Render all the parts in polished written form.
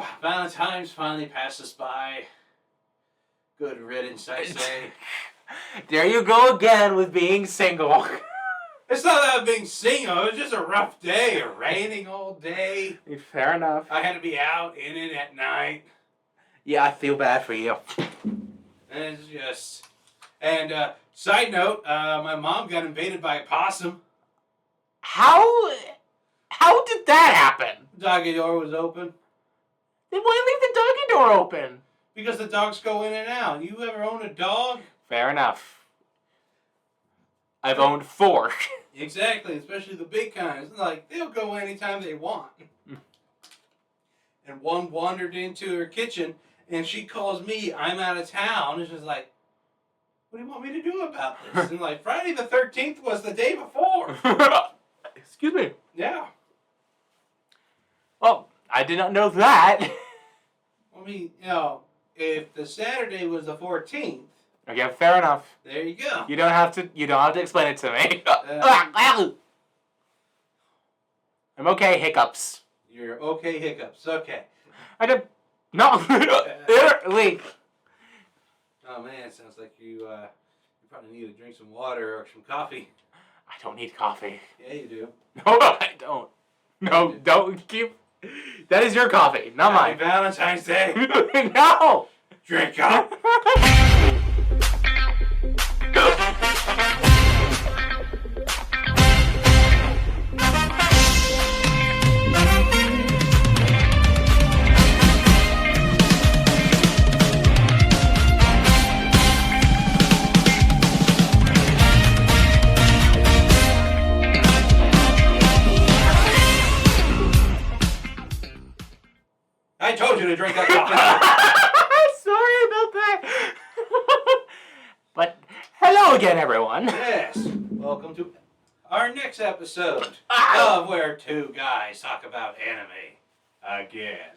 Well, Valentine's finally passes by. Good riddance, I say. There you go again with being single. It's not that I'm being single. It was just a rough day. Raining all day. Fair enough. I had to be out in it at night. Yeah, I feel bad for you. And it's just... And, side note, my mom got invaded by a possum. How did that happen? The doggy door was open. Then why leave the doggy door open? Because the dogs go in and out. You ever own a dog? Fair enough. I've owned 4. Exactly, especially the big kinds. Like, they'll go anytime they want. And one wandered into her kitchen, and she calls me, I'm out of town. And she's like, what do you want me to do about this? And like, Friday the 13th was the day before. Excuse me. Yeah. Well, I did not know that. I mean, if the Saturday was the 14th. Okay, fair enough. There you go. You don't have to explain it to me. I'm okay, hiccups. You're okay, hiccups. Okay. I did. No. Leak. Oh man, it sounds like you probably need to drink some water or some coffee. I don't need coffee. Yeah, you do. No, I don't. No, don't keep. That is your coffee, not mine. Happy Valentine's Day. No. Drink up. I told you to drink that coffee. Sorry about that. But hello again, everyone. Yes. Welcome to our next episode of Where Two Guys Talk About Anime. Again.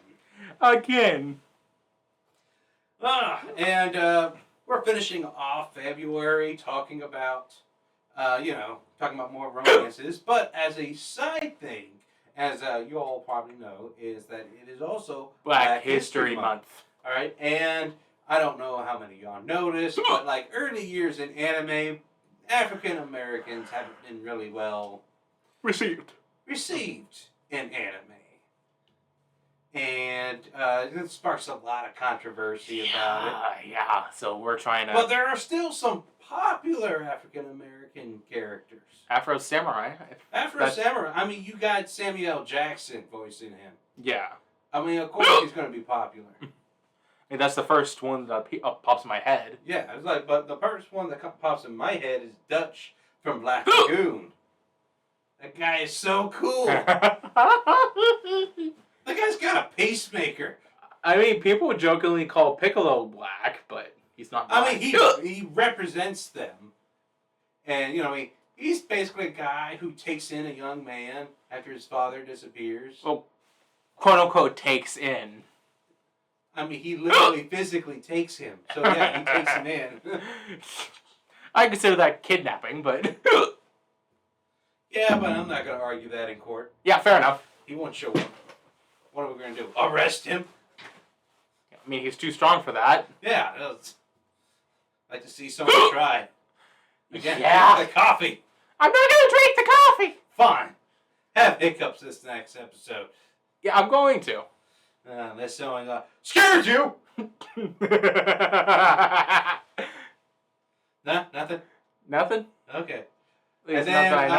And we're finishing off February talking about, more romances. But as a side thing, as you all probably know, is that it is also Black History Month. All right, and I don't know how many of y'all noticed, but like early years in anime, African Americans haven't been really well received in anime. And it sparks a lot of controversy about it. Yeah, so we're trying to... But there are still some popular African American characters. Afro Samurai. Samurai. I mean, you got Samuel Jackson voicing him. Yeah. I mean, of course he's going to be popular. And that's the first one that pops in my head. Yeah, it's like, but the first one that pops in my head is Dutch from Black Lagoon. That guy is so cool. That guy's got a pacemaker. I mean, people jokingly call Piccolo black, but he's not black. I mean, he represents them. And, he's basically a guy who takes in a young man after his father disappears. Well, quote-unquote takes in. I mean, he literally physically takes him. So, yeah, he takes him in. I consider that kidnapping, but... Yeah, but I'm not going to argue that in court. Yeah, fair enough. He won't show up. What are we going to do? Arrest him? I mean, he's too strong for that. Yeah, I'd like to see someone try. Again, yeah. Drink the coffee. I'm not going to drink the coffee. Fine. Have hiccups this next episode. Yeah, I'm going to. That's someone scared you. Nah, nothing. Nothing. Okay. And then not that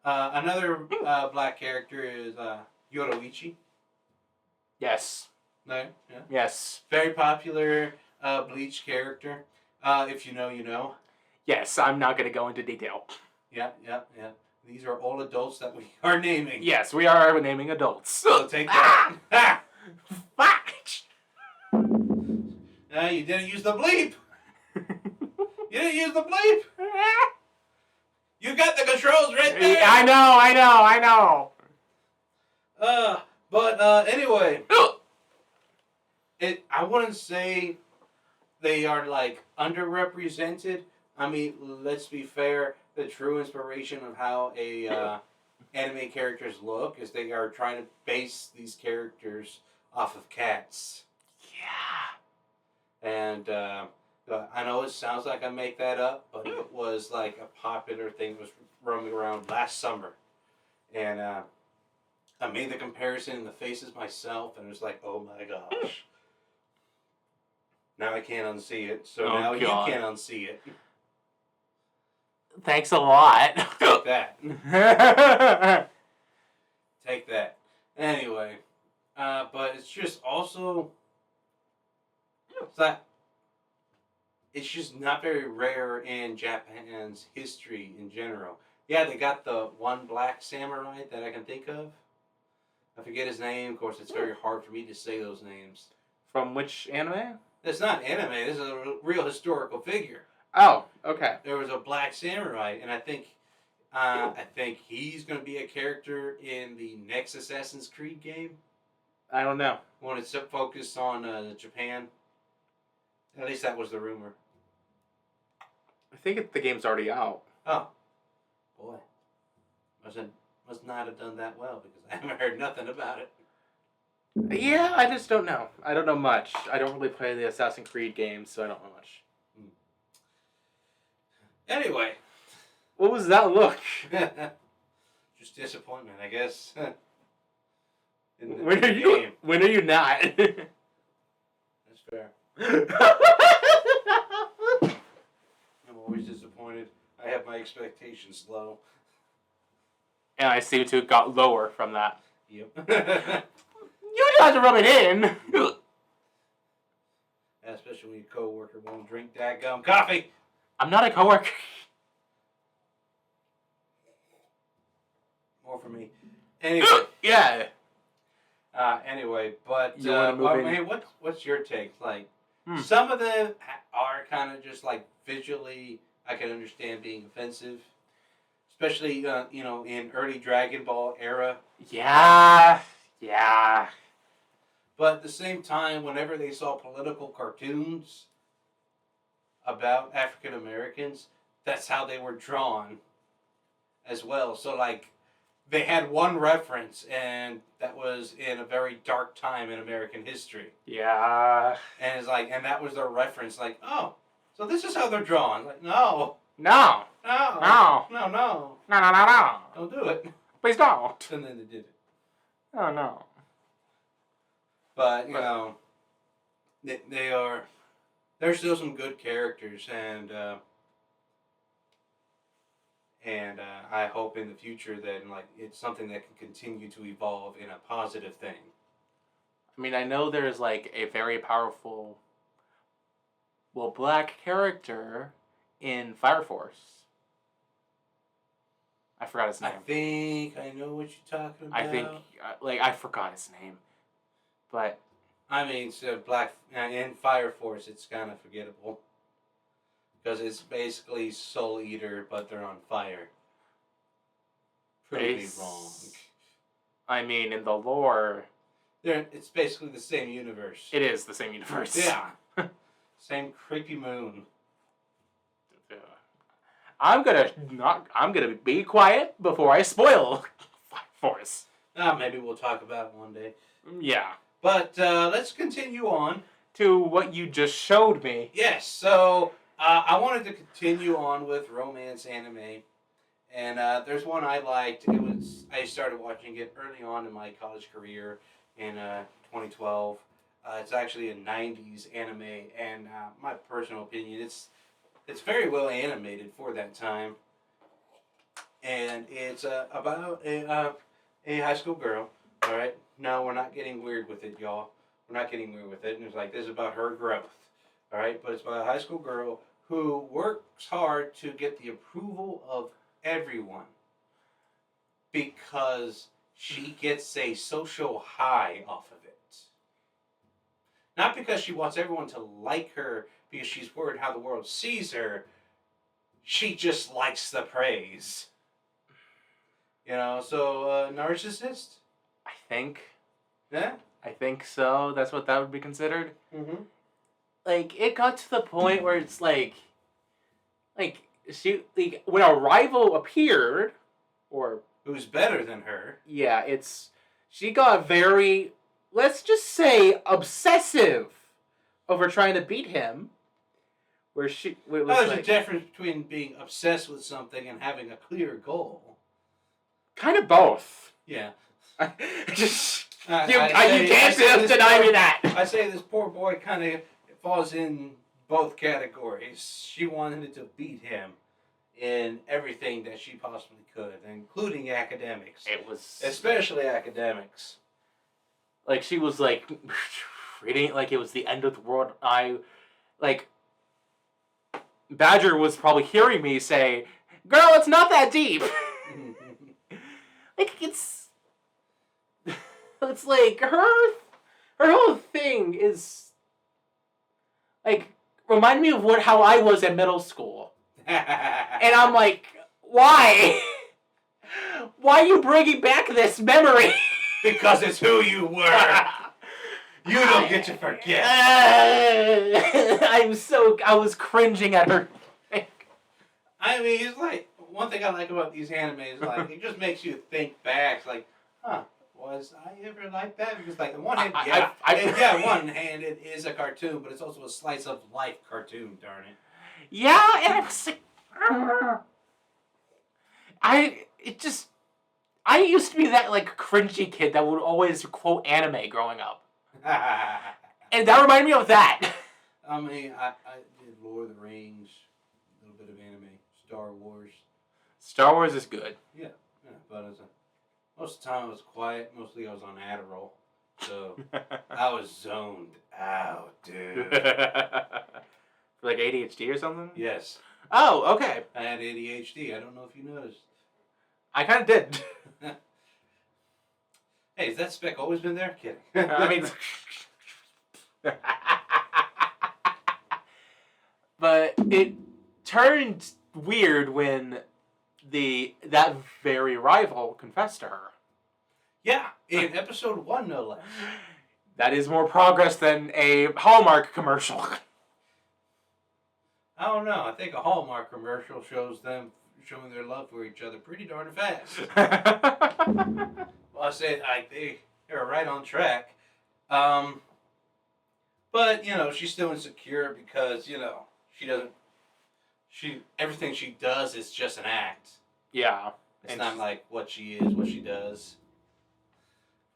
I know another black character is Yoroichi. Yes. No. Yeah. Yes. Very popular Bleach character. If you know, you know. Yes, I'm not going to go into detail. Yeah. These are all adults that we are naming. Yes, we are naming adults. So take that. Ah! Fuck! You didn't use the bleep. You didn't use the bleep. You got the controls right there. I know. But anyway, I wouldn't say they are like underrepresented. I mean, let's be fair. The true inspiration of how anime characters look is they are trying to base these characters off of cats. Yeah. And I know it sounds like I make that up, but it was like a popular thing that was roaming around last summer. And I made the comparison in the faces myself, and it was like, oh my gosh. Now I can't unsee it, so Oh, now God. you can't unsee it. Thanks a lot. Take that. Take that. Anyway, but it's just also it's like it's just not very rare in Japan's history in general. Yeah, they got the one black samurai that I can think of. I forget his name. Of course, it's very hard for me to say those names. From which anime? It's not anime. This is a real historical figure. Oh, okay. There was a black samurai, and I think he's going to be a character in the next Assassin's Creed game. I don't know. When it's focused on Japan. At least that was the rumor. I think the game's already out. Oh, boy, must not have done that well because I haven't heard nothing about it. Yeah, I just don't know. I don't know much. I don't really play the Assassin's Creed games, so I don't know much. Anyway. What was that look? Just disappointment, I guess. When are you not? That's fair. I'm always disappointed. I have my expectations low. And I seem to have got lower from that. Yep. You don't have to rub it in. Especially when your coworker won't drink that gum coffee. I'm not a coworker. More for me. Anyway. Yeah. Anyway, but You wanna move in? hey, what's your take? Like, some of them are kind of just like visually, I can understand being offensive, especially in early Dragon Ball era. Yeah. But at the same time, whenever they saw political cartoons about African Americans, that's how they were drawn as well. So like, they had one reference, and that was in a very dark time in American history. Yeah. And it's like, and that was their reference. Like, oh, so this is how they're drawn. Like, no, No. don't do it. Please don't. And then they did it. Oh, no. But there's still some good characters, and I hope in the future that like it's something that can continue to evolve in a positive thing. I mean, I know there's like a very powerful, black character in Fire Force. I forgot his name. I think I know what you're talking about. I think, I forgot his name. But I mean, so black in Fire Force, it's kind of forgettable because it's basically Soul Eater, but they're on fire. Pretty wrong. I mean, in the lore, it's basically the same universe. it is the same universe. Yeah, same creepy moon. I'm gonna be quiet before I spoil Fire Force. Maybe we'll talk about it one day. Yeah. But let's continue on to what you just showed me. Yes, so I wanted to continue on with romance anime, and there's one I liked. I started watching it early on in my college career in 2012. It's actually a '90s anime, and my personal opinion, it's very well animated for that time, and it's about a high school girl. All right. No, we're not getting weird with it, y'all. We're not getting weird with it. And it's like, this is about her growth. All right? But it's about a high school girl who works hard to get the approval of everyone because she gets a social high off of it. Not because she wants everyone to like her because she's worried how the world sees her. She just likes the praise. So narcissist? I think. Yeah? I think so. That's what that would be considered. Mm-hmm. Like, it got to the point where it's like she, when a rival appeared, or... Who's better than her. Yeah, she got very let's just say, obsessive over trying to beat him. Where it was There's a like difference between being obsessed with something and having a clear goal. kind of both. Yeah. Just I you say- can't I say this deny poor- me that. I say this poor boy kind of falls in both categories. She wanted to beat him in everything that she possibly could, including academics. It was Especially academics. like she was like treating it like it was the end of the world. Badger was probably hearing me say, "Girl, it's not that deep." Like it's like her whole thing is like remind me of how I was in middle school. And I'm like, why? Why are you bringing back this memory? Because it's who you were. You don't get to forget. I was cringing at her. I mean, it's like, one thing I like about these animes, like, it just makes you think back. It's like, huh, was I ever like that? Because, like, on one hand, on one hand, it is a cartoon, but it's also a slice of life cartoon, darn it. Yeah, and I was like, I used to be that, like, cringy kid that would always quote anime growing up. And that reminded me of that. I mean, I did Lord of the Rings, a little bit of anime, Star Wars. Star Wars is good. Yeah, but most of the time I was quiet. Mostly I was on Adderall, so I was zoned out, dude. For like ADHD or something? Yes. Oh, okay. I had ADHD. I don't know if you noticed. I kind of did. Hey, has that spec always been there? Kidding. I mean, but it turned weird when that very rival confessed to her. Yeah, in episode 1, no less. That is more progress than a Hallmark commercial. I don't know. I think a Hallmark commercial shows them showing their love for each other pretty darn fast. Well, I said they're right on track. But, she's still insecure because, everything she does is just an act. Yeah. It's not like what she is, what she does.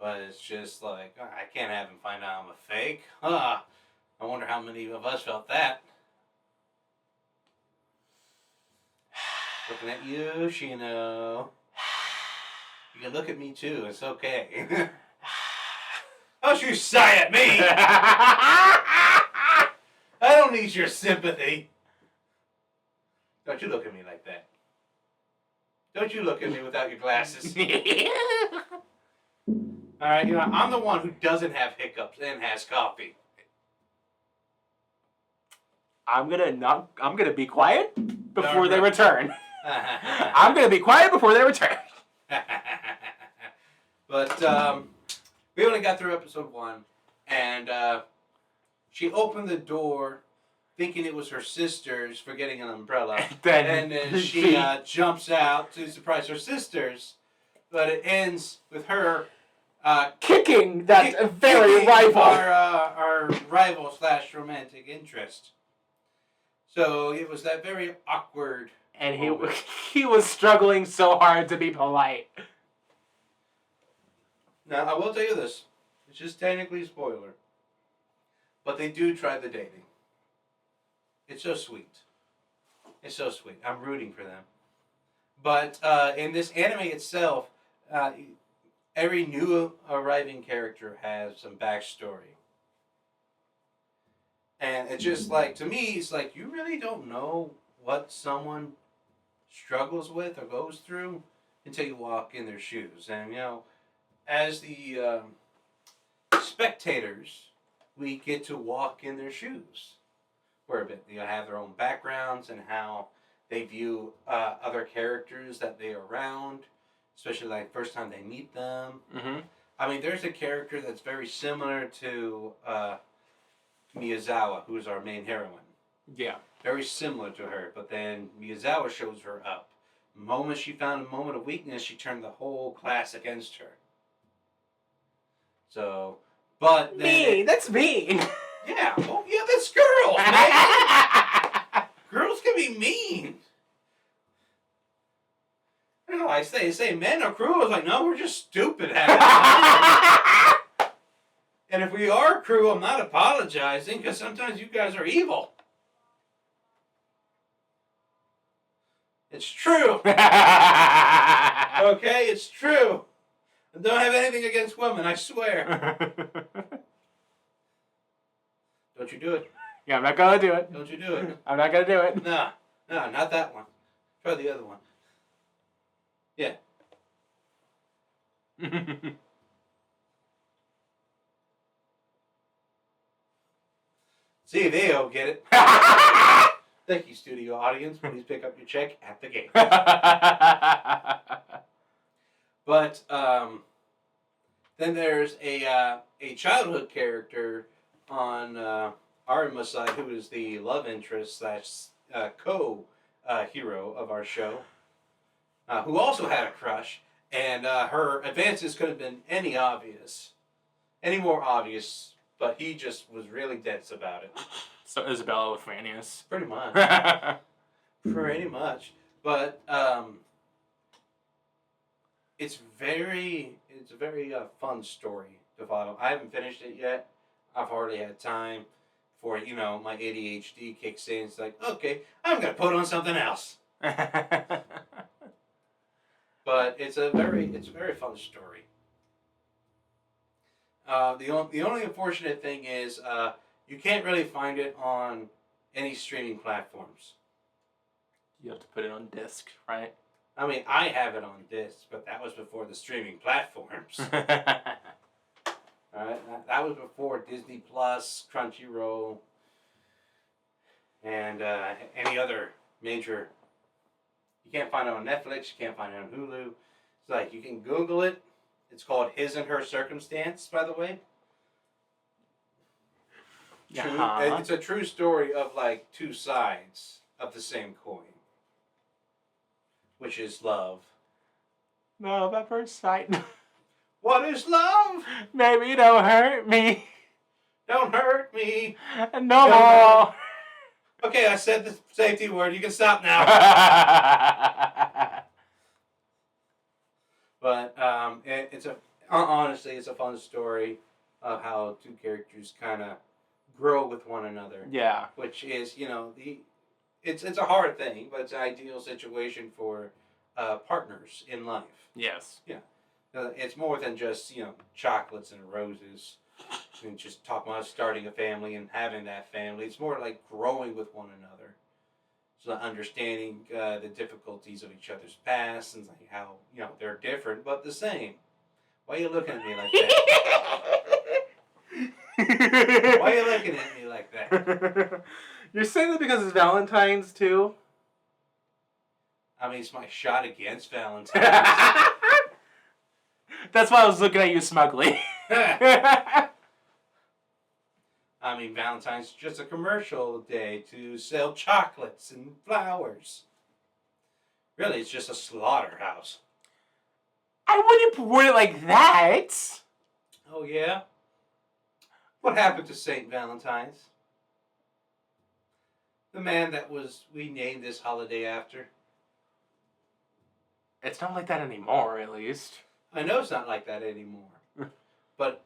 But it's just like, I can't have him find out I'm a fake. I wonder how many of us felt that. Looking at you, Shino. You can look at me too, it's okay. Don't you sigh at me! I don't need your sympathy. Don't you look at me like that. Don't you look at me without your glasses. Alright, I'm the one who doesn't have hiccups and has coffee. I'm gonna be quiet before they Darn right. return. I'm gonna be quiet before they return. But we only got through episode 1, and she opened the door thinking it was her sisters forgetting an umbrella. And then she jumps out to surprise her sisters, but it ends with her kicking that very rival. Our rival / romantic interest. So it was that very awkward. And he was struggling so hard to be polite. Now, I will tell you this. It's just technically a spoiler. But they do try the dating. It's so sweet. It's so sweet. I'm rooting for them. But in this anime itself, every new arriving character has some backstory. And it's just like, to me, it's like you really don't know what someone struggles with or goes through until you walk in their shoes. And, as the spectators, we get to walk in their shoes for a bit. They have their own backgrounds and how they view other characters that they're around, especially like first time they meet them. Mm-hmm. I mean, there's a character that's very similar to Miyazawa, who's our main heroine. Yeah. Very similar to her, but then Miyazawa shows her up. The moment she found a moment of weakness, she turned the whole class against her. So But then Mean. That's mean. yeah, well, yeah, that's girls, man. Girls can be mean. You know, I say men are cruel. It's like, no, we're just stupid. And if we are cruel, I'm not apologizing because sometimes you guys are evil. It's true. Okay, it's true. I don't have anything against women, I swear. Don't you do it. Yeah, I'm not gonna do it. Don't you do it. I'm not gonna do it. No, not that one. Try the other one. Yeah. See, they'll get it. Thank you, studio audience. Please pick up your check at the gate. But then there's a childhood character on Arima's side who is the love interest / co-hero of our show, who also had a crush, and her advances could have been any more obvious, but he just was really dense about it. So Isabella with Phineas. Pretty much. Pretty much. But it's a very fun story to follow. I haven't finished it yet. I've hardly had time for, my ADHD kicks in. It's like, okay, I'm going to put on something else. But it's a very fun story. The only unfortunate thing is you can't really find it on any streaming platforms. You have to put it on disc, right? I mean, I have it on disc, but that was before the streaming platforms. Alright, that was before Disney Plus, Crunchyroll, and any other major. You can't find it on Netflix. You can't find it on Hulu. It's like you can Google it. It's called His and Her Circumstance, by the way. True, It's a true story of like two sides of the same coin, which is love. No, at first sight. What is love? Maybe don't hurt me. Don't hurt me. No more. Okay, I said the safety word. You can stop now. But honestly, it's a fun story of how two characters kind of grow with one another. Yeah. Which is, it's a hard thing, but it's an ideal situation for partners in life. Yes. Yeah. It's more than just, chocolates and roses and just talking about starting a family and having that family. It's more like growing with one another. So understanding the difficulties of each other's past and like how, they're different but the same. Why are you looking at me like that? Why are you looking at me like that? You're saying that because it's Valentine's too? I mean, it's my shot against Valentine's. That's why I was looking at you smugly. I mean, Valentine's is just a commercial day to sell chocolates and flowers. Really, it's just a slaughterhouse. I wouldn't put it like that. Oh, yeah? What happened to St. Valentine's? The man that we named this holiday after. It's not like that anymore, at least. I know it's not like that anymore. But,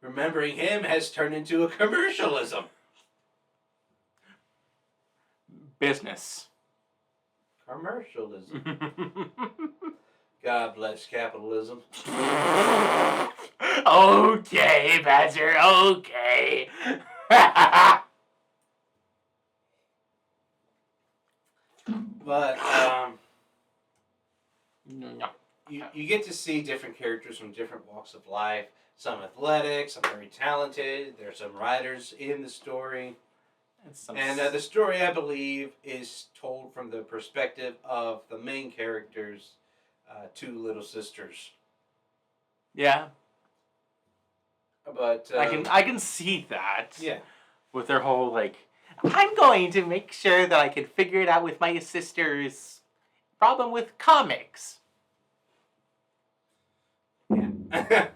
remembering him has turned into a commercialism. Business. Commercialism. God bless capitalism. Okay, Badger, okay. But, No. You get to see different characters from different walks of life. Some athletic, some very talented. There's some writers in the story. And the story, I believe, is told from the perspective of the main characters, two little sisters. Yeah. But I can see that. Yeah. With their whole I'm going to make sure that I can figure it out with my sister's problem with comics. Yeah.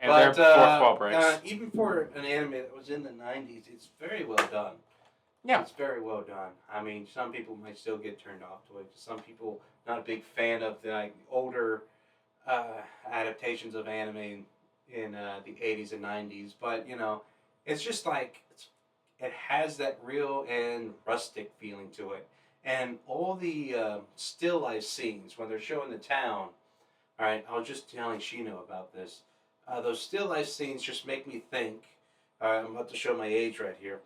And their fourth wall breaks. Even for an anime that was in the 90s, it's very well done. Yeah. It's very well done. I mean, some people might still get turned off to it. Some people not a big fan of the older adaptations of anime in the 80s and 90s. But, it's just it has that real and rustic feeling to it. And all the still life scenes when they're showing the town. All right, I was just telling Shino about this. Those still life scenes just make me think. I'm about to show my age right here.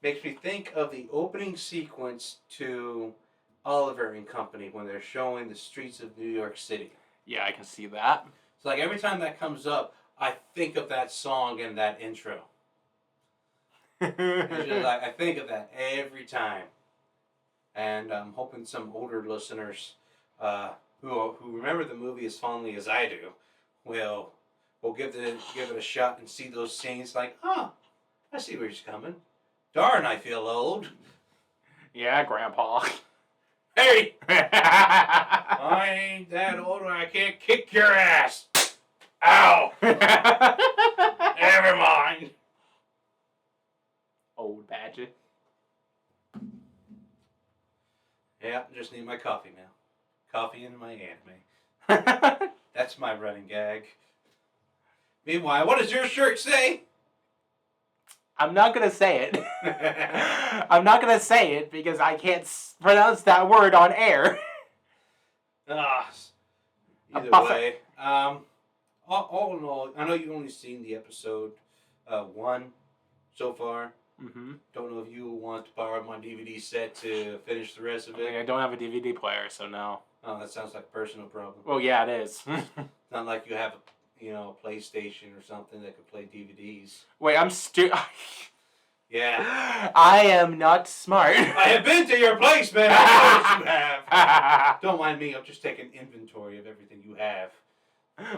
Makes me think of the opening sequence to Oliver and Company when they're showing the streets of New York City. Yeah, I can see that. It's like every time that comes up, I think of that song and that intro. It's just like I think of that every time. And I'm hoping some older listeners who remember the movie as fondly as I do will give it a shot and see those scenes like, I see where he's coming. Darn, I feel old. Yeah, Grandpa. Hey! I ain't that old and I can't kick your ass. Ow! Never mind. Old badger. Yeah, just need my coffee now. Coffee and my anime. That's my running gag. Meanwhile, what does your shirt say? I'm not going to say it. I'm not going to say it because I can't pronounce that word on air. Either way. All in all, I know you've only seen the episode 1 so far. Mm-hmm. Don't know if you want to borrow my DVD set to finish the rest of it. I don't have a DVD player, so no. Oh, that sounds like a personal problem. Well, yeah, it is. Not like you have a PlayStation or something that could play DVDs. Wait, I'm Yeah. I am not smart. I have been to your place, man. I know you have. Don't mind me. I'm just taking inventory of everything you have.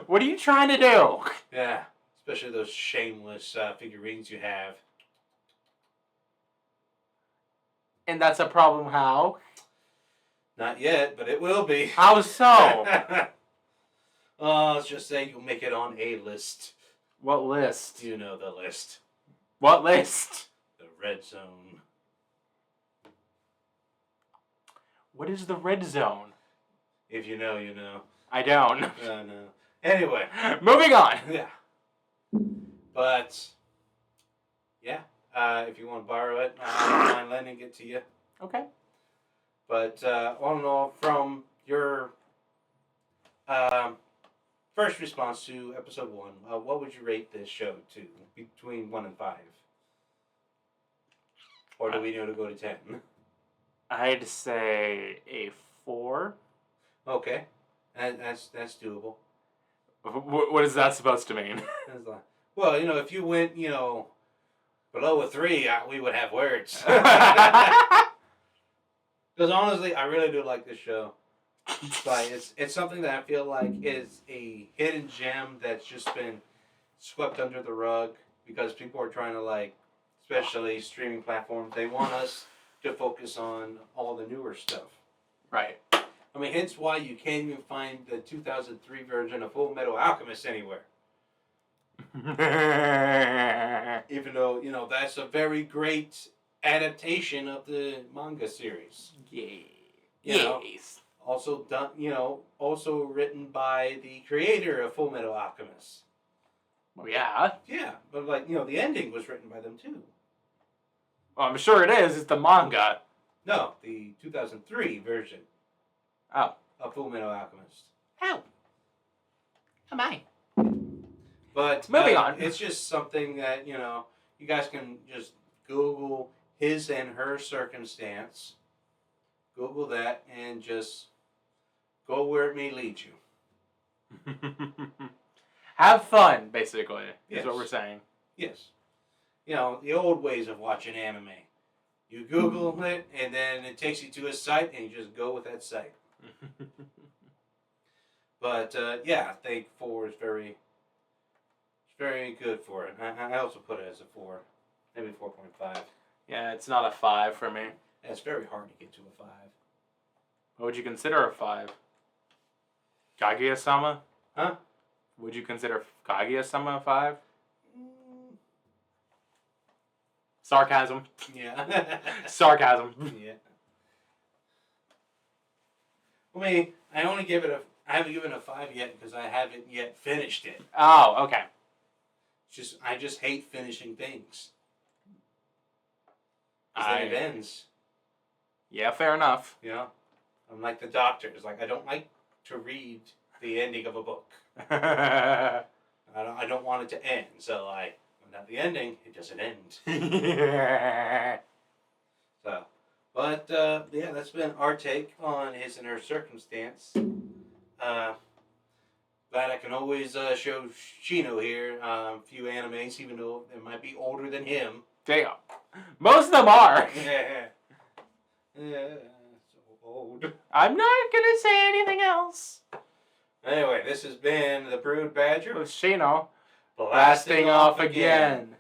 What are you trying to do? Yeah, especially those shameless figurines you have. And that's a problem how? Not yet, but it will be. How so? Let's just say you'll make it on a list. What list? You know the list. What list? The red zone. What is the red zone? If you know, you know. I don't. No. Anyway. Moving on. Yeah. But, yeah. If you want to borrow it, I don't mind lending it to you. Okay. But all in all, from your first response to episode 1, what would you rate this show to? Between 1 and 5? Or do we need to go to 10? I'd say a 4. Okay. That's doable. What is that supposed to mean? Well, if you went, below a 3, we would have words. Because honestly, I really do like this show. It's something that I feel like is a hidden gem that's just been swept under the rug because people are trying to especially streaming platforms, they want us to focus on all the newer stuff. Right. I mean, hence why you can't even find the 2003 version of Full Metal Alchemist anywhere. Even though, that's a very great adaptation of the manga series. Yes. Also done, also written by the creator of Full Metal Alchemist. Oh, yeah. Yeah, but the ending was written by them too. Well, I'm sure it is. It's the manga. No, the 2003 version. Oh. Of Full Metal Alchemist. How? Am I? But moving on. It's just something that, you guys can just Google his and her circumstance. Google that and just go where it may lead you. Have fun, basically, Yes. is what we're saying. Yes. The old ways of watching anime. You Google it, and then it takes you to a site, and you just go with that site. But, I think 4 is very good for it. I also put it as a 4. Maybe 4.5. Yeah, it's not a 5 for me. It's very hard to get to a 5. What would you consider a 5? Kaguya-sama? Huh? Would you consider Kaguya-sama 5? Sarcasm. Yeah. Sarcasm. Yeah. I mean, I haven't given it a 5 yet because I haven't yet finished it. Oh, okay. I just hate finishing things. Because then it ends. Yeah, fair enough. You know? I'm like the doctors. Like, I don't like to read the ending of a book. I don't want it to end. So, without the ending, it doesn't end. So, but, yeah, that's been our take on His and Her Circumstance. Glad I can always show Shino here a few animes, even though they might be older than him. Damn. Most of them are. Yeah. Yeah, so old. I'm not gonna say anything else. Anyway, this has been the Brood Badger. With Shino Blasting off again.